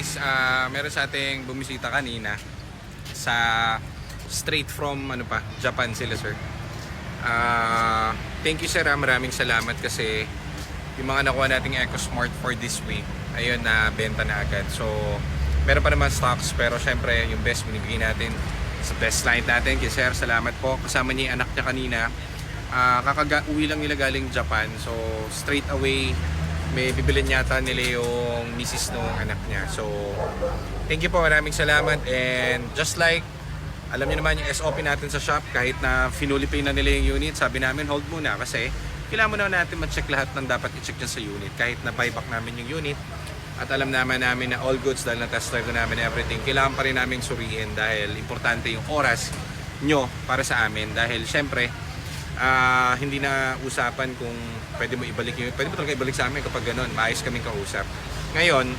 guys, meron sa ating bumisita kanina sa straight from Japan sila sir. Thank you sir, maraming salamat kasi yung mga nakuha nating EcoSmart for this week, ayun na benta na agad. So meron pa naman stocks pero syempre yung best binibigay natin sa best client natin. Kaya sir, salamat po. Kasama niya yung anak niya kanina. Uwi lang nila galing Japan, so straight away may bibilin yata nila yung misis nung anak niya. So thank you po, maraming salamat. And just like alam niyo naman yung SOP natin sa shop, kahit na finulipay na nila yung unit, sabi namin hold muna kasi kailangan muna natin ma-check lahat ng dapat i-check dyan sa unit. Kahit na buyback namin yung unit at alam naman namin na all goods dahil na-test drive namin everything, kailangan pa rin namin suriin dahil importante yung oras nyo para sa amin. Dahil syempre hindi na usapan kung pwede mo ibalik yun. Pwede mo talaga ibalik sa amin kapag ganun, maayos kaming kausap. Ngayon,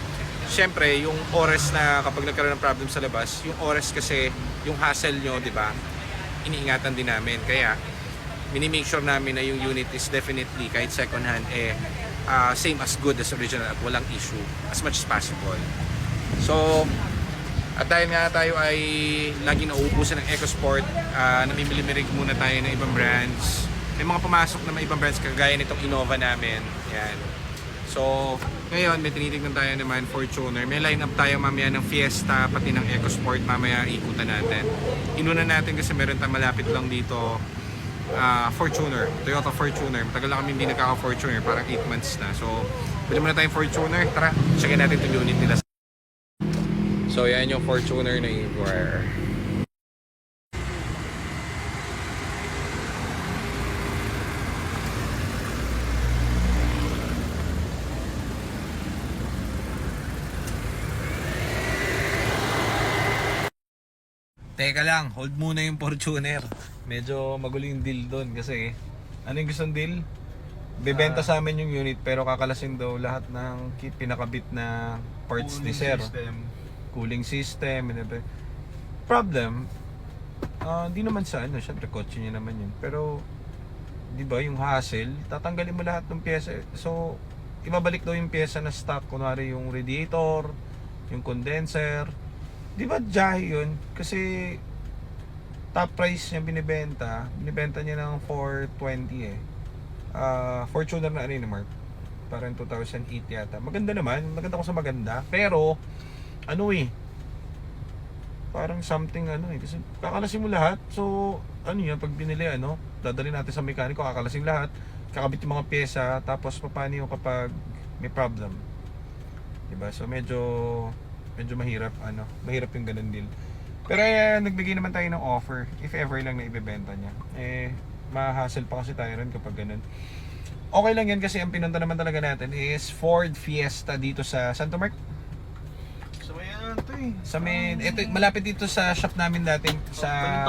syempre yung oras na kapag nagkaroon ng problem sa labas, yung oras kasi, yung hassle nyo, di ba, iniingatan din namin. Kaya minimake sure namin na yung unit is definitely, kahit second hand, same as good as original at walang issue as much as possible. So at dahil nga tayo ay lagi nauubusan ng EcoSport, namimili-mirig muna tayo ng ibang brands. May mga pumasok na may ibang brands kagaya nitong Innova namin. Yan. So ngayon may tinitignan tayo naman Fortuner. May line up tayo mamaya ng Fiesta pati ng EcoSport, mamaya ikutan natin. Inuna natin kasi meron tayong malapit lang dito, Fortuner, Toyota Fortuner. Matagal na kami hindi nagkaka-Fortuner, parang 8 months na. So bili muna tayong Fortuner. Tara, checkin natin itong unit nila. So yan yung Fortuner na Jaguar. Teka lang, hold muna yung Fortuner. Medyo magulo yung deal doon kasi ano yung gustong deal? Bebenta sa amin yung unit pero kakalasin daw lahat ng pinakabit na parts ni sir. Cooling system, problem, hindi naman sa syempre kotse niya naman yun. Pero, di ba, yung hassle, tatanggalin mo lahat ng pyesa. So, ibabalik daw yung pyesa na stock, kunwari yung radiator, yung condenser. Di ba, jahe yun? Kasi, top price niya binibenta niya ng 420 Fortuner na Mark. Parang 2008 yata. Maganda naman, maganda ko sa maganda. Pero, parang something kasi kakalasin mo lahat. So yan, pag binili dadali natin sa mekaniko, kakalasin lahat, kakabit yung mga pyesa, tapos paano yung kapag may problem, diba? So medyo mahirap mahirap yung ganun deal. Pero nagbigay naman tayo ng offer if ever lang na ibebenta niya. Ma-hassle pa kasi tayo rin kapag ganun. Okay lang yan kasi ang pinunta naman talaga natin is Ford Fiesta dito sa Santo Mark. Ito malapit dito sa shop namin dating sa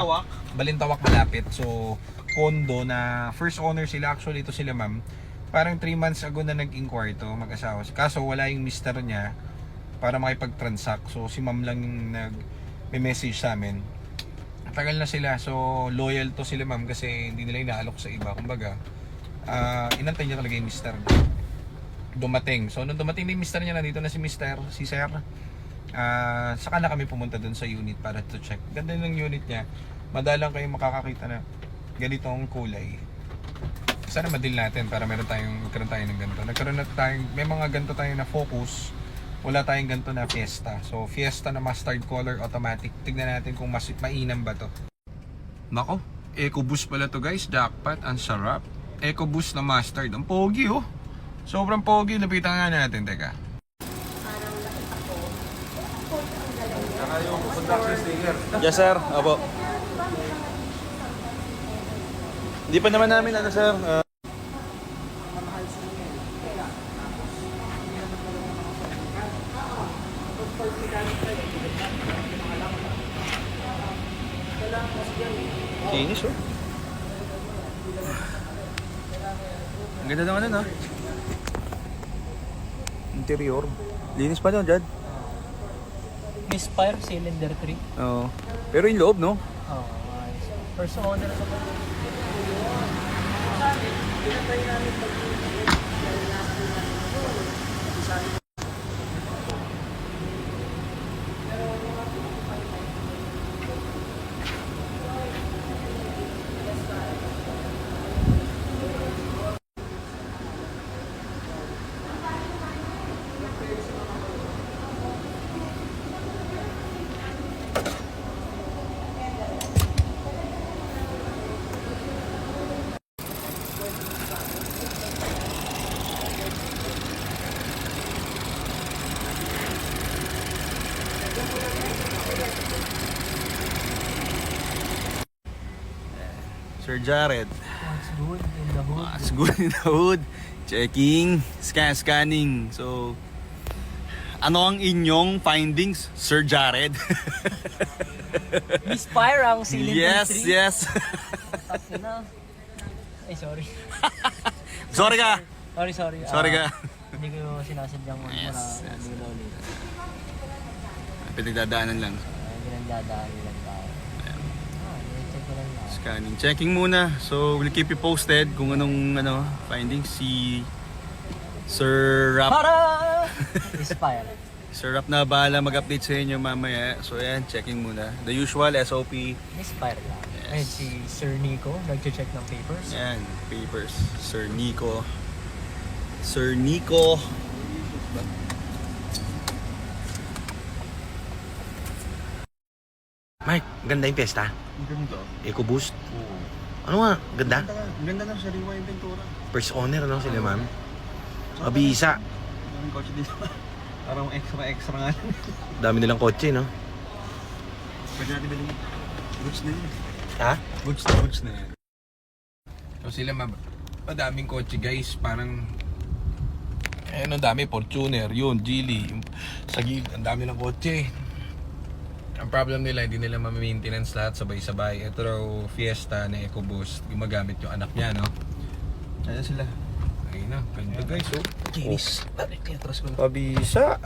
Balintawak malapit. So condo na first owner sila, actually ito sila ma'am. Parang 3 months ago na nag-inquire to mag-asawa. Kaso wala yung mister niya para makipag-transact. So si ma'am lang yung nag-message sa amin. Tagal na sila. So loyal to sila ma'am kasi hindi nila inaalok sa iba. Kumbaga inantay niya talaga yung mister niya. Dumating. So nung dumating na yung mister niya, nandito na si sir. Saka na kami pumunta dun sa unit para to check. Ganda ng unit niya. Madalang kayong makakakita na ganitong kulay. Sana madil natin para magkaroon tayo ng ganito. May mga ganito tayo na Focus. Wala tayong ganito na Fiesta. So Fiesta na mustard color automatic. Tignan natin kung mainam ba to. Nako, EcoBoost pala to guys. Jackpot, ang sarap. EcoBoost na mustard. Ang pogi Sobrang pogi. Lapitan nga natin, teka. Yes sir, opo. Hindi pa naman namin sir. Kinis Ang ganda naman interior. Linis pa doon, Jad. Misfire cylinder 3. Oo. Pero yung loob, no? Oo, ayos. First owner sa Sir Jared. What's good in the hood? What's good in the hood? Checking, scanning. So, ano ang inyong findings, Sir Jared? Misfire ang cylinder 3. yes. Na. Ay, sorry. Sorry ka. Sorry. Sorry ka. Hindi ko sinasadyang Yes. Hindi ko ulit. Pinagdadaanan lang. Hindi nang dadaan lang tayo. Check ko lang na. Scanning. Checking muna. So, we'll keep you posted kung anong findings si Sir Rap. Para! Misfire. Sir Rap na bahala mag-update sa inyo mamaya. So, ayan, checking muna. The usual SOP. Misfire lang. Yes. Ayun, si Sir Nico, nag-check ng papers. Ayan, papers. Sir Nico. Sir Nico. Mike, ganda yung pesta. Ang ganda. EcoBoost. Oo. Ano nga? Ganda? Ang ganda ng sariwa yung pintura. First owner, no? Sila ma'am. Mabisa. Ang kotse dito. Parang extra nga. Dami nilang kotse, no? Pwede natin bilhin. Goods na yun. Ha? Goods na yan. So sila madaming kotse guys, parang ang dami, Fortuner, yun, Geely, sa gilid, ang dami ng kotse. Ang problem nila, hindi nila ma-maintenance lahat sabay-sabay. Ito raw Fiesta na EcoBoost, gumagamit yung anak niya, no? Ayan sila. Ayun na, ganda guys, oh. Kinis. Atras ko na. Pabisa.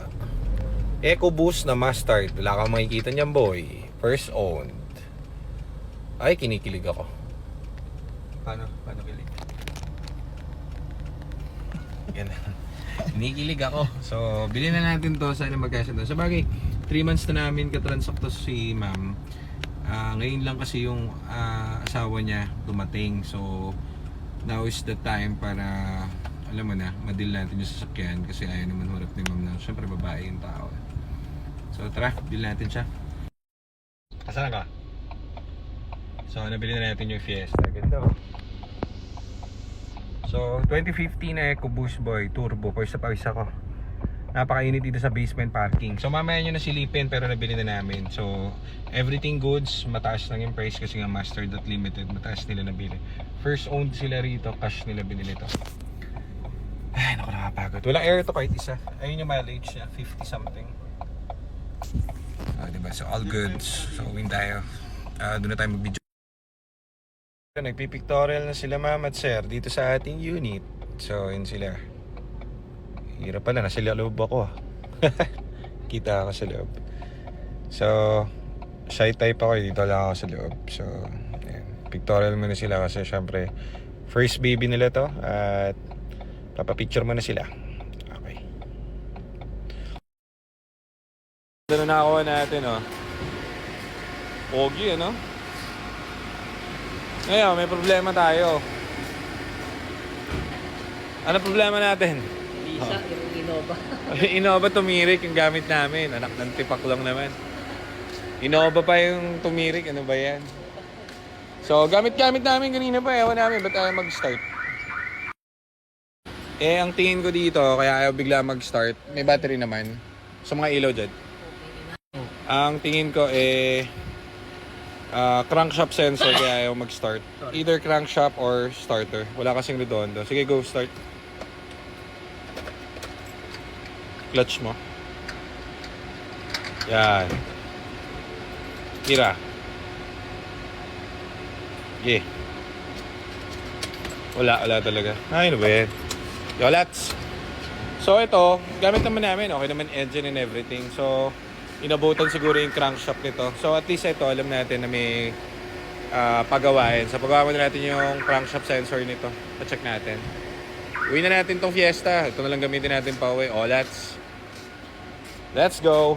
EcoBoost na mustard, wala kang makikita niyan boy. First owned. Ay, kinikilig ako. Paano kilig? Yan. Kinikilig ako. So, bilhin na natin to. Sana magkasundo. Sa bagay, 3 months na namin katransakto si ma'am. Ngayon lang kasi yung asawa niya dumating. So, now is the time para, alam mo na, madil natin yung sasakyan. Kasi ayaw naman harap ni ma'am na, syempre babae yung tao. So, tara, bilhin natin siya. Kasana ka? So, nabili na natin yung Fiesta. Ganda oh. So, 2015 na EcoBoost boy, turbo, first ako. Napakainit dito sa basement parking. So, mamaya nyo na silipin pero nabili na namin. So, everything goods, mataas lang yung price kasi nga Master.Limited, mataas nila nabili. First owned sila rito, cash nila binili to. Ay, naku, nakapagod. Walang air to kahit isa. Ayun yung mileage niya, 50 something. Diba? So, all goods. So, win tayo. Doon na tayo mag-video. Nagpipictorial na sila ma'am at sir dito sa ating unit. So yun sila. Hirap pala, nasa loob ako. Kita ako sa loob. So shy type ako, dito lang ako sa loob. So ayan. Pictorial muna sila kasi syempre first baby nila to. At papapicture muna sila. Okay. Ito na nakakuha natin oh. Pogi ano? Ngayon, may problema tayo. Ano problema natin? Visa, yung Innova. Innova tumirik yung gamit namin. Anak ng tipak lang naman. Innova pa yung tumirik. Ano ba yan? So, gamit-gamit namin kanina pa. Ewan namin, ba't ayaw mag-start? Ang tingin ko dito, kaya ayaw bigla mag-start, may battery naman. Sa mga ilaw dyan. Ang tingin ko crankshaft sensor kaya ayaw mag-start. Either crankshaft or starter. Wala kasing redondo. Sige, go start. Clutch mo. Yan. Tira. Okay. Wala talaga. Ay, ano ba yan? Yolats. So ito, gamit naman namin. Okay naman engine and everything. So, inabutan siguro yung crankshaft nito. So at least ito, alam natin na may pagawain. So pagawa na natin yung crankshaft sensor nito. Pa-check natin. Uwi na natin tong Fiesta. Ito na lang gamitin natin pa uwi. Let's go!